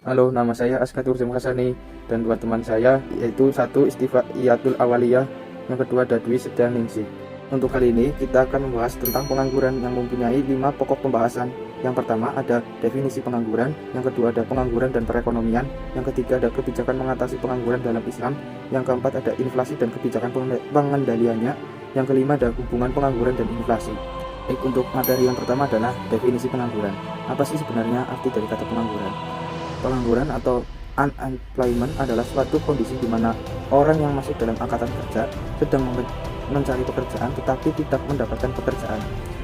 Halo, nama saya Askatur Hasani dan dua teman saya, yaitu satu Istifa'iyatul Awaliyah, yang kedua Dadwi Setianingsih. Untuk kali ini kita akan membahas tentang pengangguran yang mempunyai 5 pokok pembahasan. Yang pertama ada definisi pengangguran, yang kedua ada pengangguran dan perekonomian, yang ketiga ada kebijakan mengatasi pengangguran dalam Islam, yang keempat ada inflasi dan kebijakan pengendaliannya, yang kelima ada hubungan pengangguran dan inflasi. Baik, untuk materi yang pertama adalah definisi pengangguran. Apa sih sebenarnya arti dari kata pengangguran? Pengangguran atau unemployment adalah suatu kondisi di mana orang yang masuk dalam angkatan kerja sedang mencari pekerjaan tetapi tidak mendapatkan pekerjaan.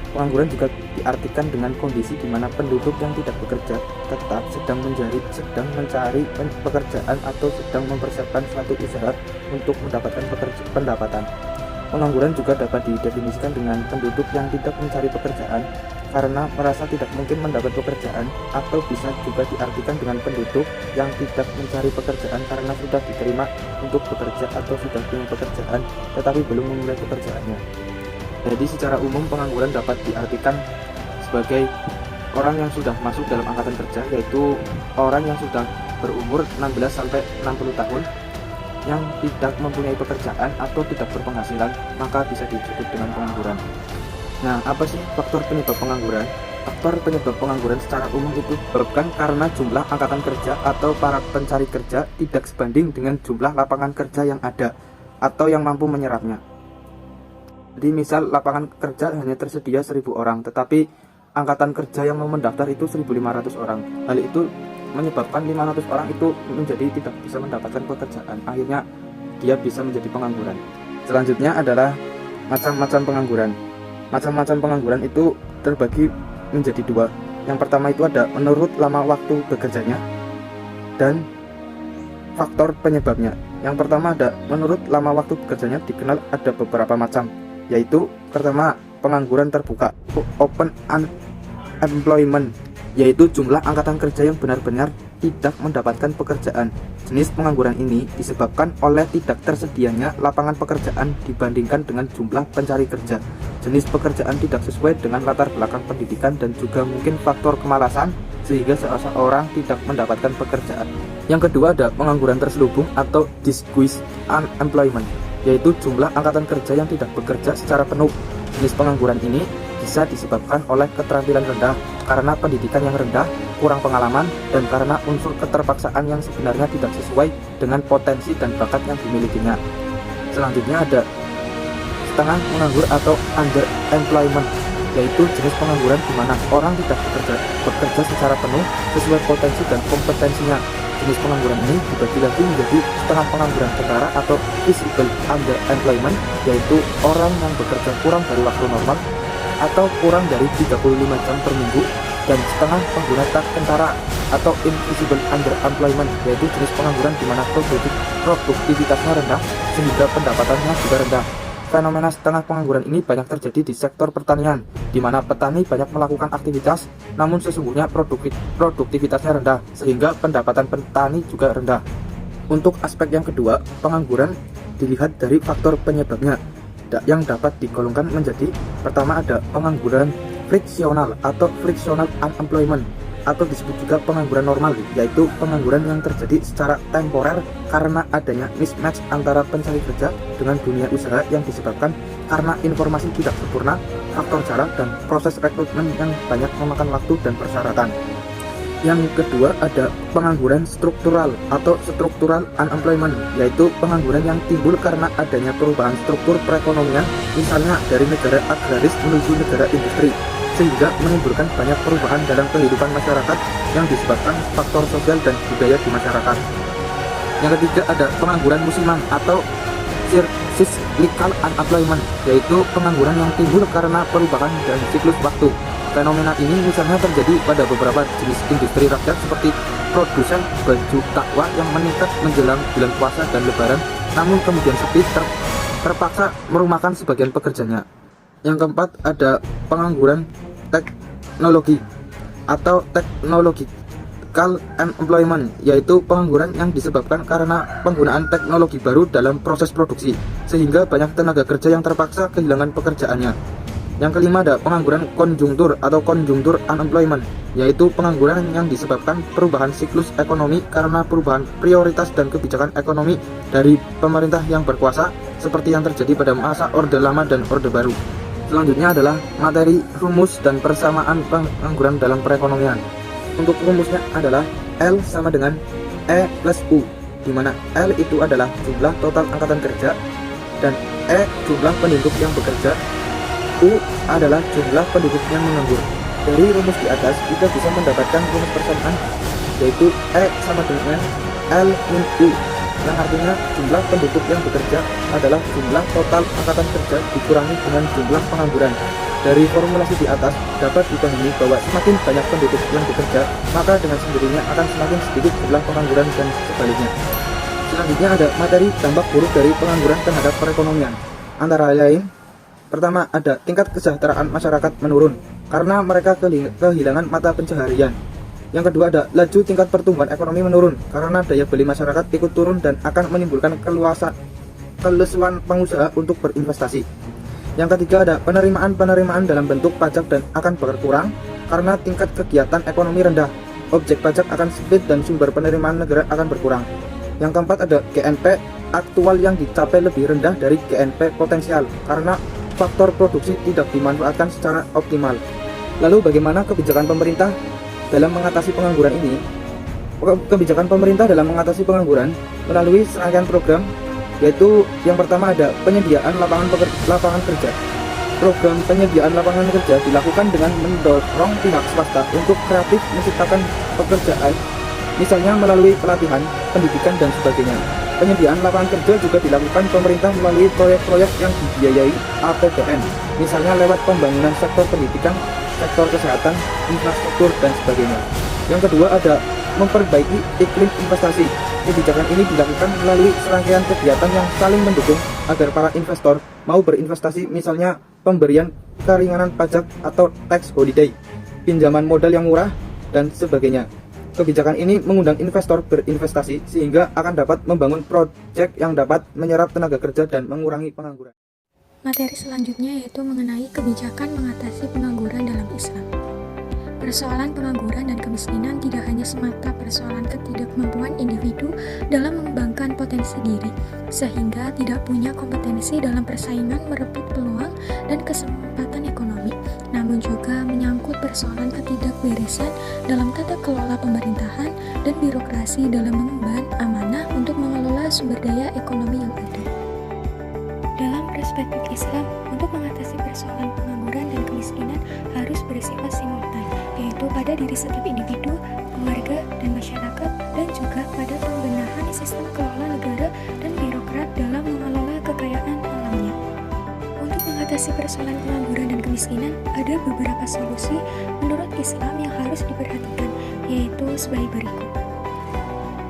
Pengangguran juga diartikan dengan kondisi di mana penduduk yang tidak bekerja tetap sedang mencari pekerjaan atau sedang mempersiapkan suatu usaha untuk mendapatkan pendapatan. Pengangguran juga dapat didefinisikan dengan penduduk yang tidak mencari pekerjaan karena merasa tidak mungkin mendapat pekerjaan, atau bisa juga diartikan dengan penduduk yang tidak mencari pekerjaan karena sudah diterima untuk bekerja atau sudah punya pekerjaan tetapi belum memulai pekerjaannya. Jadi secara umum pengangguran dapat diartikan sebagai orang yang sudah masuk dalam angkatan kerja, yaitu orang yang sudah berumur 16 sampai 60 tahun yang tidak mempunyai pekerjaan atau tidak berpenghasilan, maka bisa disebut dengan pengangguran. Nah, apa sih faktor penyebab pengangguran? Faktor penyebab pengangguran secara umum itu disebabkan karena jumlah angkatan kerja atau para pencari kerja tidak sebanding dengan jumlah lapangan kerja yang ada atau yang mampu menyerapnya. Jadi misal lapangan kerja hanya tersedia 1000 orang, tetapi angkatan kerja yang mau mendaftar itu 1500 orang. Hal itu menyebabkan 500 orang itu menjadi tidak bisa mendapatkan pekerjaan. Akhirnya dia bisa menjadi pengangguran. Selanjutnya adalah macam-macam pengangguran. Macam-macam pengangguran itu terbagi menjadi 2. Yang pertama itu ada menurut lama waktu bekerjanya dan faktor penyebabnya. Yang pertama ada menurut lama waktu bekerjanya dikenal ada beberapa macam, yaitu pertama pengangguran terbuka, open unemployment, yaitu jumlah angkatan kerja yang benar-benar tidak mendapatkan pekerjaan. Jenis pengangguran ini disebabkan oleh tidak tersedianya lapangan pekerjaan dibandingkan dengan jumlah pencari kerja. Jenis pekerjaan tidak sesuai dengan latar belakang pendidikan dan juga mungkin faktor kemalasan sehingga seseorang tidak mendapatkan pekerjaan. Yang kedua ada pengangguran terselubung atau disguised unemployment, yaitu jumlah angkatan kerja yang tidak bekerja secara penuh. Jenis pengangguran ini bisa disebabkan oleh keterampilan rendah karena pendidikan yang rendah, kurang pengalaman, dan karena unsur keterpaksaan yang sebenarnya tidak sesuai dengan potensi dan bakat yang dimilikinya. Selanjutnya ada setengah penganggur atau underemployment, yaitu jenis pengangguran di mana orang tidak bekerja secara penuh sesuai potensi dan kompetensinya. Jenis pengangguran ini dibagi lagi menjadi setengah pengangguran setara atau visible underemployment, yaitu orang yang bekerja kurang dari waktu normal atau kurang dari 35 jam per minggu, dan setengah pengguna tentara atau invisible underemployment, yaitu jenis pengangguran di mana produktivitasnya rendah sehingga pendapatannya juga rendah. Fenomena setengah pengangguran ini banyak terjadi di sektor pertanian, di mana petani banyak melakukan aktivitas namun sesungguhnya produktivitasnya rendah sehingga pendapatan petani juga rendah. Untuk aspek yang kedua, pengangguran dilihat dari faktor penyebabnya yang dapat digolongkan menjadi pertama ada pengangguran friksional atau frictional unemployment, atau disebut juga pengangguran normal, yaitu pengangguran yang terjadi secara temporer karena adanya mismatch antara pencari kerja dengan dunia usaha yang disebabkan karena informasi tidak sempurna, faktor jarak, dan proses rekrutmen yang banyak memakan waktu dan persyaratan. Yang kedua ada pengangguran struktural atau structural unemployment, yaitu pengangguran yang timbul karena adanya perubahan struktur perekonomian, misalnya dari negara agraris menuju negara industri, sehingga menimbulkan banyak perubahan dalam kehidupan masyarakat yang disebabkan faktor sosial dan budaya di masyarakat. Yang ketiga ada pengangguran musiman atau cyclical unemployment, yaitu pengangguran yang timbul karena perubahan dan siklus waktu. Fenomena ini misalnya terjadi pada beberapa jenis industri rakyat seperti produsen baju takwa yang meningkat menjelang bulan puasa dan lebaran, namun kemudian sepi terpaksa merumahkan sebagian pekerjanya. Yang keempat ada pengangguran teknologi atau technological unemployment, yaitu pengangguran yang disebabkan karena penggunaan teknologi baru dalam proses produksi sehingga banyak tenaga kerja yang terpaksa kehilangan pekerjaannya. Yang kelima ada pengangguran konjungtur atau conjuncture unemployment, yaitu pengangguran yang disebabkan perubahan siklus ekonomi karena perubahan prioritas dan kebijakan ekonomi dari pemerintah yang berkuasa, seperti yang terjadi pada masa Orde Lama dan Orde Baru. Selanjutnya adalah materi, rumus, dan persamaan pengangguran dalam perekonomian. Untuk rumusnya adalah L sama dengan E plus U, di mana L itu adalah jumlah total angkatan kerja dan E jumlah penduduk yang bekerja, U adalah jumlah penduduk yang menganggur. Dari rumus di atas kita bisa mendapatkan rumus persamaan, yaitu E sama dengan L min U, yang artinya jumlah penduduk yang bekerja adalah jumlah total angkatan kerja dikurangi dengan jumlah pengangguran. Dari formulasi di atas dapat dipahami bahwa semakin banyak penduduk yang bekerja, maka dengan sendirinya akan semakin sedikit jumlah pengangguran dan sebaliknya. Selanjutnya ada materi dampak buruk dari pengangguran terhadap perekonomian. Antara lain, pertama ada tingkat kesejahteraan masyarakat menurun karena mereka kehilangan mata pencaharian. Yang kedua ada laju tingkat pertumbuhan ekonomi menurun karena daya beli masyarakat ikut turun dan akan menimbulkan kelesuan pengusaha untuk berinvestasi. Yang ketiga ada penerimaan dalam bentuk pajak dan akan berkurang karena tingkat kegiatan ekonomi rendah. Objek pajak akan sempit dan sumber penerimaan negara akan berkurang. Yang keempat ada GNP aktual yang dicapai lebih rendah dari GNP potensial karena faktor produksi tidak dimanfaatkan secara optimal. Lalu bagaimana kebijakan pemerintah dalam mengatasi pengangguran ini? Kebijakan pemerintah dalam mengatasi pengangguran melalui serangkaian program, yaitu yang pertama ada penyediaan lapangan kerja. Program penyediaan lapangan kerja dilakukan dengan mendorong pihak swasta untuk kreatif menciptakan pekerjaan, misalnya melalui pelatihan, pendidikan, dan sebagainya. Penyediaan lapangan kerja juga dilakukan pemerintah melalui proyek-proyek yang dibiayai APBN, misalnya lewat pembangunan sektor pendidikan, sektor kesehatan, infrastruktur, dan sebagainya. Yang kedua ada memperbaiki iklim investasi. Kebijakan ini dilakukan melalui serangkaian kegiatan yang saling mendukung agar para investor mau berinvestasi, misalnya pemberian keringanan pajak atau tax holiday, pinjaman modal yang murah, dan sebagainya. Kebijakan ini mengundang investor berinvestasi sehingga akan dapat membangun proyek yang dapat menyerap tenaga kerja dan mengurangi pengangguran. Materi selanjutnya yaitu mengenai kebijakan mengatasi pengangguran dalam Islam. Persoalan pengangguran dan kemiskinan tidak hanya semata persoalan ketidakmampuan individu dalam mengembangkan potensi diri, sehingga tidak punya kompetensi dalam persaingan merebut peluang dan kesempatan ekonomi, namun juga menyangkut persoalan ketidakberesan dalam tata kelola pemerintahan dan birokrasi dalam mengemban amanah untuk mengelola sumber daya ekonomi yang ada. Dalam perspektif Islam, untuk mengatasi persoalan pengangguran dan kemiskinan harus bersifat simultan, yaitu pada diri setiap individu, keluarga, dan masyarakat, dan juga pada pembenahan sistem kelola negara dan birokrat dalam mengelola kekayaan alamnya. Untuk mengatasi persoalan pengangguran dan kemiskinan, ada beberapa solusi menurut Islam yang harus diperhatikan, yaitu sebagai berikut.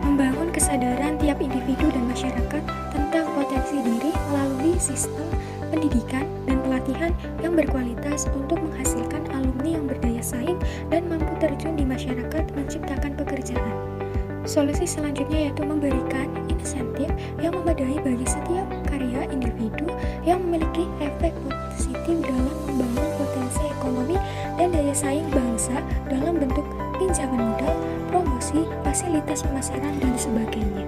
Membangun kesadaran tiap individu dan masyarakat tentang potensi diri melalui sistem pendidikan dan pelatihan yang berkualitas untuk menghasilkan alumni yang berdaya saing dan mampu terjun di masyarakat menciptakan pekerjaan. Solusi selanjutnya yaitu memberikan insentif yang memadai bagi setiap karya individu yang memiliki efek positif dalam membangun potensi ekonomi dan daya saing bangsa dalam bentuk pinjaman modal, promosi, fasilitas pemasaran, dan sebagainya.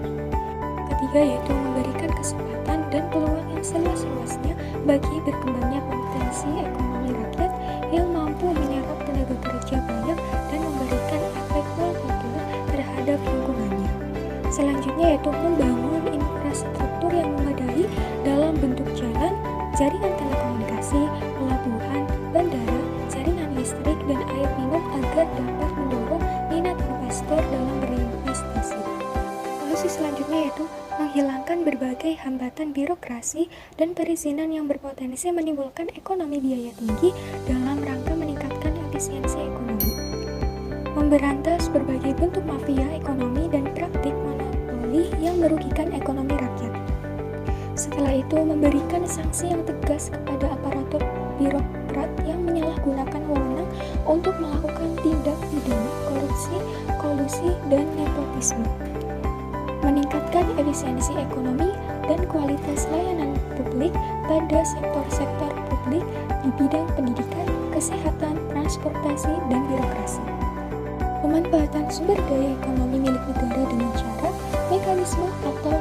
Ketiga yaitu memberikan kesempatan dan peluang yang seluas-luasnya bagi berkembangnya potensi ekonomi rakyat yang mampu menyerap tenaga kerja banyak dan memberikan efek multiplier terhadap lingkungannya. Selanjutnya yaitu membangun infrastruktur yang memadai dalam bentuk jalan, jaringan telekomunikasi, pelabuhan, bandara, jaringan listrik, dan air minum agar dapat mendorong minat investor dalam berinvestasi. Solusi selanjutnya yaitu menghilangkan berbagai hambatan birokrasi dan perizinan yang berpotensi menimbulkan ekonomi biaya tinggi dalam rangka meningkatkan efisiensi ekonomi. Memberantas berbagai bentuk mafia ekonomi dan praktik monopoli yang merugikan ekonomi rakyat. Setelah itu, memberikan sanksi yang tegas kepada aparatur birokrat yang menyalahgunakan wewenang untuk melakukan tindak pidana korupsi, kolusi, dan nepotisme. Meningkatkan efisiensi ekonomi dan kualitas layanan publik pada sektor-sektor publik publik di bidang pendidikan, kesehatan, transportasi, dan birokrasi. Pemanfaatan sumber daya ekonomi milik negara dengan cara, mekanisme, atau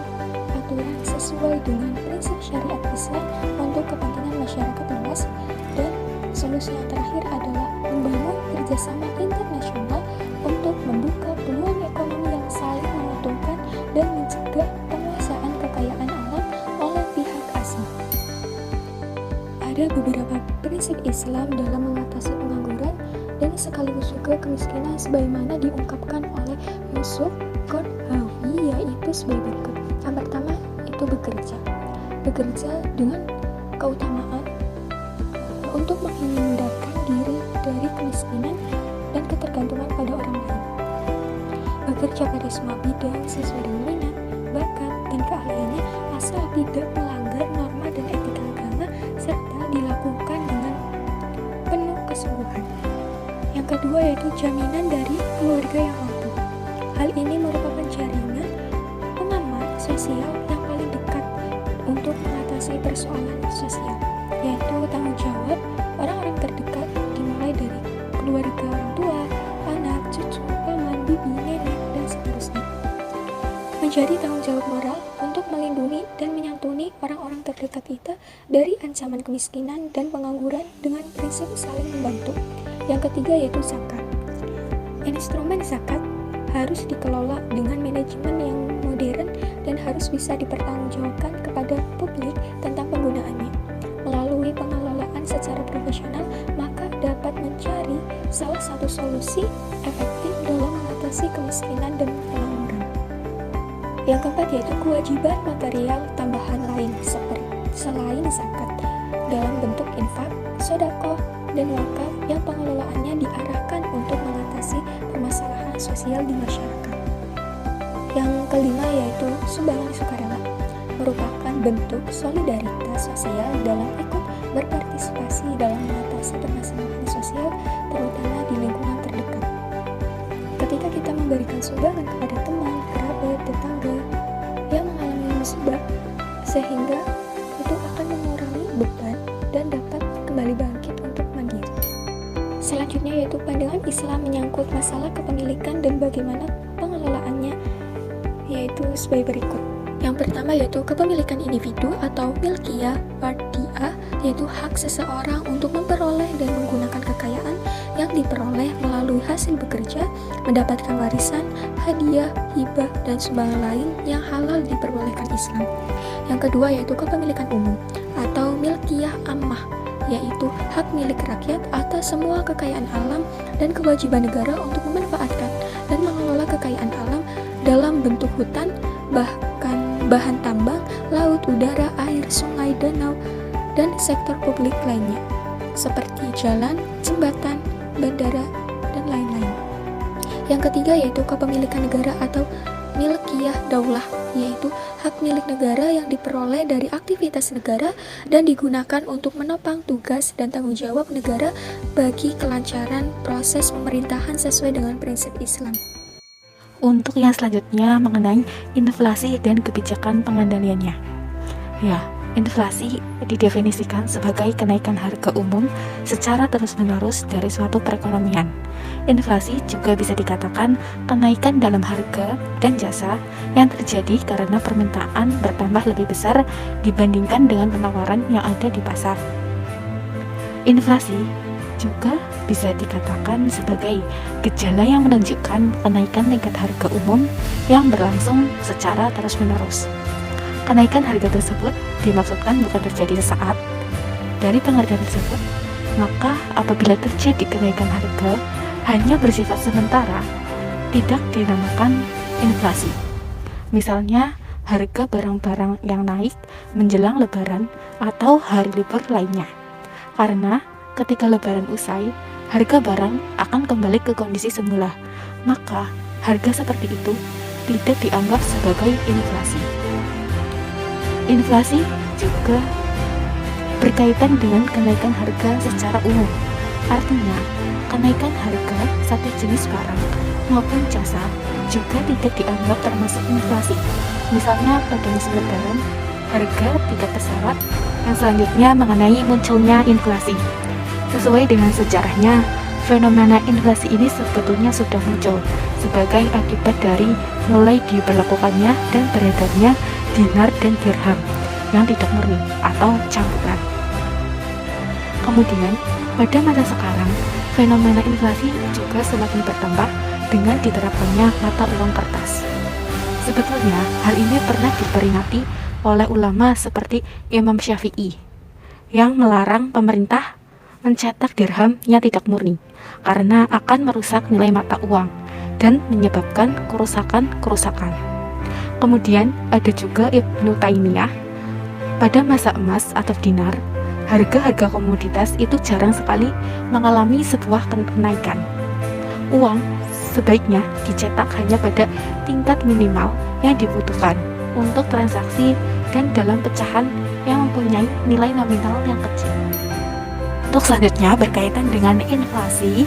aturan sesuai dengan prinsip syariat Islam untuk kepentingan masyarakat luas. Dan solusi yang terakhir adalah membangun kerjasama internasional untuk membuka peluang ekonomi yang saling menguntungkan dan mencegah penguasaan kekayaan alam oleh pihak asing. Ada beberapa prinsip Islam dalam mengatasi pengangguran dan sekaligus juga kemiskinan sebagaimana diungkapkan oleh Yusuf Qaradawi, yaitu sebagai berikut. Yang pertama itu bekerja dengan keutamaan untuk menghindarkan diri dari kemiskinan dan ketergantungan pada orang lain. Bekerja pada semua bidang sesuai dengan minat, bakat, dan keahliannya asal tidak melanggar norma dan etika agama serta dilakukan dengan penuh kesungguhan. Yang kedua yaitu jaminan dari keluarga yang mampu. Hal ini merupakan jaringan pengaman sosial yang paling dekat untuk mengatasi persoalan sosial, yaitu tanggung jawab orang-orang terdekat dimulai dari keluarga orang tua, anak, cucu, paman, bibi, nenek, dan seterusnya. Menjadi tanggung jawab moral untuk melindungi dan menyantuni orang-orang terdekat kita dari ancaman kemiskinan dan pengangguran dengan prinsip saling membantu. Yang ketiga yaitu zakat. Instrumen zakat harus dikelola dengan manajemen yang modern dan harus bisa dipertanggungjawabkan kepada publik tentang penggunaannya. Melalui pengelolaan secara profesional, maka dapat mencari salah satu solusi efektif dalam mengatasi kemiskinan dan pengangguran. Yang keempat yaitu kewajiban material tambahan lain seperti selain zakat dalam bentuk infak, sedekah, dan wakaf yang pengelolaannya diarahkan untuk mengatasi permasalahan sosial di masyarakat. Yang kelima yaitu sumbangan sukarela, merupakan bentuk solidaritas sosial dalam ikut berpartisipasi dalam mengatasi permasalahan sosial terutama di lingkungan terdekat. Ketika kita memberikan sumbangan kepada teman, kerabat, tetangga yang mengalami musibah, sehingga itu akan mengurangi beban dan dapat kembali bangkit untuk mandiri. Selanjutnya yaitu pandangan Islam menyangkut masalah kepemilikan dan bagaimana pengelolaannya, yaitu sebagai berikut. Yang pertama yaitu kepemilikan individu atau milkiyah fardiyah, yaitu hak seseorang untuk memperoleh dan menggunakan kekayaan yang diperoleh melalui hasil bekerja, mendapatkan warisan, hadiah, hibah, dan sumbangan lain yang halal diperbolehkan Islam. Yang kedua yaitu kepemilikan umum atau milkiyah ammah, yaitu hak milik rakyat atas semua kekayaan alam dan kewajiban negara untuk memanfaatkan dan mengelola kekayaan alam dalam bentuk hutan, bahkan bahan tambang, laut, udara, air, sungai, danau, dan sektor publik lainnya, seperti jalan, jembatan, bandara, dan lain-lain. Yang ketiga yaitu kepemilikan negara atau milkiyah daulah, yaitu hak milik negara yang diperoleh dari aktivitas negara dan digunakan untuk menopang tugas dan tanggung jawab negara bagi kelancaran proses pemerintahan sesuai dengan prinsip Islam. Untuk yang selanjutnya mengenai inflasi dan kebijakan pengendaliannya. Ya, inflasi didefinisikan sebagai kenaikan harga umum secara terus-menerus dari suatu perekonomian. Inflasi juga bisa dikatakan kenaikan dalam harga dan jasa yang terjadi karena permintaan bertambah lebih besar dibandingkan dengan penawaran yang ada di pasar. Inflasi juga bisa dikatakan sebagai gejala yang menunjukkan kenaikan tingkat harga umum yang berlangsung secara terus-menerus. Kenaikan harga tersebut dimaksudkan bukan terjadi sesaat. Dari pengertian tersebut, maka apabila terjadi kenaikan harga hanya bersifat sementara, tidak dinamakan inflasi. Misalnya, harga barang-barang yang naik menjelang lebaran atau hari libur lainnya. Karena ketika lebaran usai, harga barang akan kembali ke kondisi semula, maka harga seperti itu tidak dianggap sebagai inflasi. Inflasi juga berkaitan dengan kenaikan harga secara umum. Artinya, kenaikan harga satu jenis barang maupun jasa juga tidak dianggap termasuk inflasi. Misalnya pada musim lebaran, harga tiket pesawat Yang selanjutnya mengenai munculnya inflasi. Sesuai dengan sejarahnya, fenomena inflasi ini sebetulnya sudah muncul sebagai akibat dari mulai diberlakukannya dan beredarnya dinar dan dirham yang tidak murni atau campuran. Kemudian, pada masa sekarang, fenomena inflasi juga semakin bertambah dengan diterapkannya mata uang kertas. Sebetulnya, hal ini pernah diperingati oleh ulama seperti Imam Syafi'i yang melarang pemerintah mencetak dirham yang tidak murni karena akan merusak nilai mata uang dan menyebabkan kerusakan. Kemudian ada juga Ibnu Taimiyah. Pada masa emas atau dinar, harga-harga komoditas itu jarang sekali mengalami sebuah kenaikan. Uang sebaiknya dicetak hanya pada tingkat minimal yang dibutuhkan untuk transaksi dan dalam pecahan yang mempunyai nilai nominal yang kecil. Untuk selanjutnya berkaitan dengan inflasi,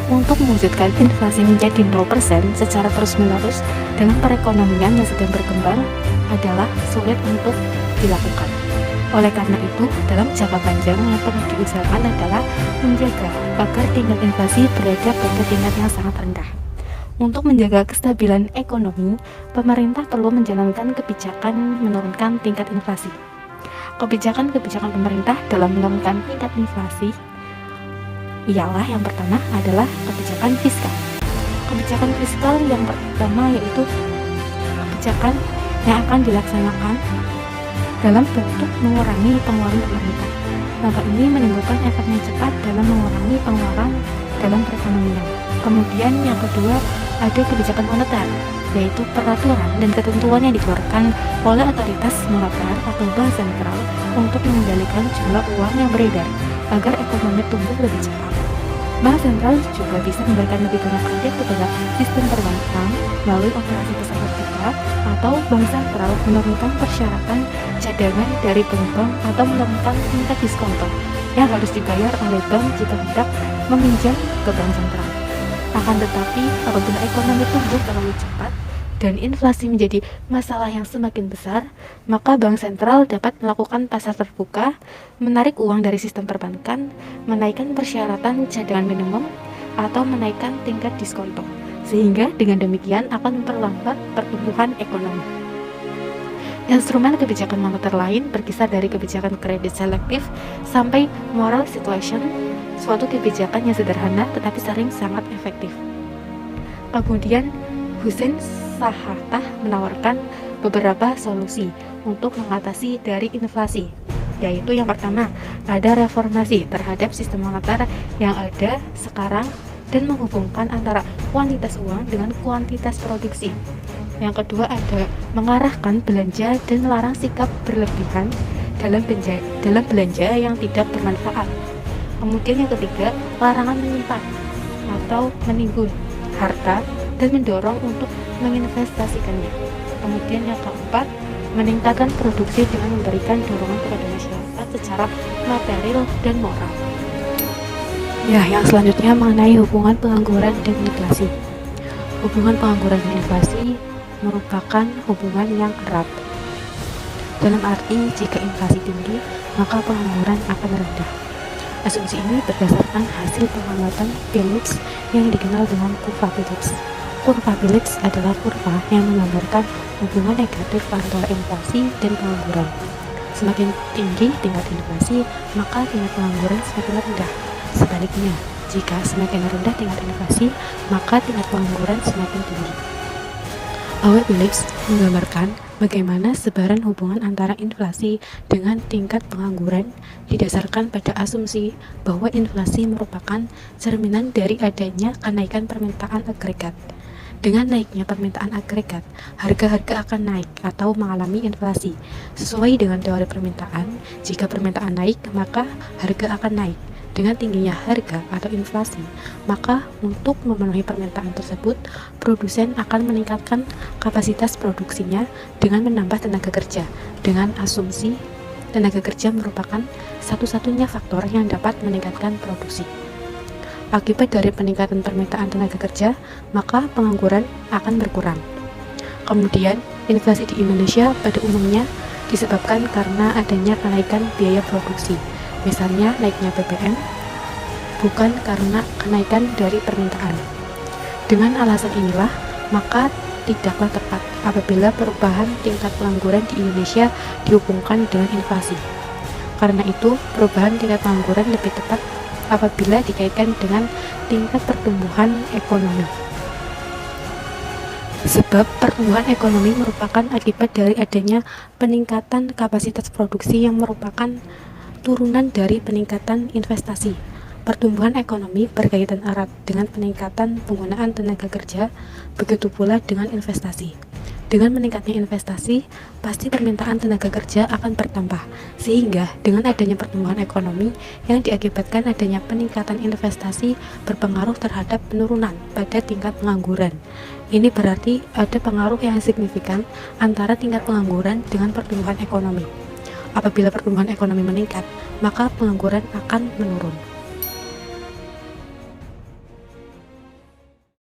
untuk mewujudkan inflasi menjadi 0% secara terus-menerus dengan perekonomian yang sedang berkembang adalah sulit untuk dilakukan. Oleh karena itu, dalam jangka panjang yang perlu diusahakan adalah menjaga agar tingkat inflasi berada pada tingkat yang sangat rendah. Untuk menjaga kestabilan ekonomi, pemerintah perlu menjalankan kebijakan menurunkan tingkat inflasi. Kebijakan-kebijakan pemerintah dalam menurunkan tingkat inflasi ialah yang pertama adalah kebijakan fiskal. Kebijakan fiskal yang pertama yaitu kebijakan yang akan dilaksanakan dalam bentuk mengurangi pengeluaran pemerintah. Maka ini menimbulkan efek yang cepat dalam mengurangi pengeluaran dalam perekonomian. Kemudian yang kedua ada kebijakan moneter, yaitu peraturan dan ketentuan yang dikeluarkan oleh otoritas moneter atau bank sentral untuk mengendalikan jumlah uang yang beredar agar ekonomi tumbuh lebih cepat. Bank sentral juga bisa memberikan lebih banyak kredit kepada sistem perbankan melalui operasi pasar terbuka, atau bank sentral menurunkan persyaratan cadangan dari pengembang atau menurunkan tingkat diskonto yang harus dibayar oleh bank jika hendak meminjam ke bank sentral. Akan tetapi, apabila ekonomi tumbuh terlalu cepat dan inflasi menjadi masalah yang semakin besar, maka bank sentral dapat melakukan pasar terbuka, menarik uang dari sistem perbankan, menaikkan persyaratan cadangan minimum, atau menaikkan tingkat diskonto, sehingga dengan demikian akan memperlambat pertumbuhan ekonomi. Instrumen kebijakan moneter lain berkisar dari kebijakan kredit selektif sampai moral situation, suatu kebijakan yang sederhana tetapi sering sangat efektif. Kemudian Hussein Sahatah menawarkan beberapa solusi untuk mengatasi dari inflasi, yaitu yang pertama ada reformasi terhadap sistem moneter yang ada sekarang dan menghubungkan antara kuantitas uang dengan kuantitas produksi. Yang kedua ada mengarahkan belanja dan melarang sikap berlebihan dalam belanja yang tidak bermanfaat. Kemudian yang ketiga, larangan menyimpan atau menimbun harta dan mendorong untuk menginvestasikannya. Kemudian yang keempat, meningkatkan produksi dengan memberikan dorongan kepada masyarakat secara material dan moral. Ya, yang selanjutnya mengenai hubungan pengangguran dan inflasi. Hubungan pengangguran dan inflasi merupakan hubungan yang erat. Dalam arti, jika inflasi tinggi, maka pengangguran akan rendah. Asumsi ini berdasarkan hasil pengamatan Phillips yang dikenal dengan kurva Phillips. Kurva Phillips adalah kurva yang menggambarkan hubungan negatif antara inflasi dan pengangguran. Semakin tinggi tingkat inflasi, maka tingkat pengangguran semakin rendah. Sebaliknya, jika semakin rendah tingkat inflasi, maka tingkat pengangguran semakin tinggi. Howard Phillips menggambarkan bagaimana sebaran hubungan antara inflasi dengan tingkat pengangguran didasarkan pada asumsi bahwa inflasi merupakan cerminan dari adanya kenaikan permintaan agregat. Dengan naiknya permintaan agregat, harga-harga akan naik atau mengalami inflasi. Sesuai dengan teori permintaan, jika permintaan naik, maka harga akan naik. Dengan tingginya harga atau inflasi, maka untuk memenuhi permintaan tersebut, produsen akan meningkatkan kapasitas produksinya dengan menambah tenaga kerja, dengan asumsi tenaga kerja merupakan satu-satunya faktor yang dapat meningkatkan produksi. Akibat dari peningkatan permintaan tenaga kerja, maka pengangguran akan berkurang. Kemudian, inflasi di Indonesia pada umumnya disebabkan karena adanya kenaikan biaya produksi, misalnya naiknya BBM, bukan karena kenaikan dari permintaan. Dengan alasan inilah, maka tidaklah tepat apabila perubahan tingkat pengangguran di Indonesia dihubungkan dengan inflasi. Karena itu, perubahan tingkat pengangguran lebih tepat apabila dikaitkan dengan tingkat pertumbuhan ekonomi. Sebab pertumbuhan ekonomi merupakan akibat dari adanya peningkatan kapasitas produksi yang merupakan turunan dari peningkatan investasi. Pertumbuhan ekonomi berkaitan erat dengan peningkatan penggunaan tenaga kerja, begitu pula dengan investasi. Dengan meningkatnya investasi, pasti permintaan tenaga kerja akan bertambah, sehingga dengan adanya pertumbuhan ekonomi yang diakibatkan adanya peningkatan investasi berpengaruh terhadap penurunan pada tingkat pengangguran. Ini berarti ada pengaruh yang signifikan antara tingkat pengangguran dengan pertumbuhan ekonomi. Apabila pertumbuhan ekonomi meningkat, maka pengangguran akan menurun.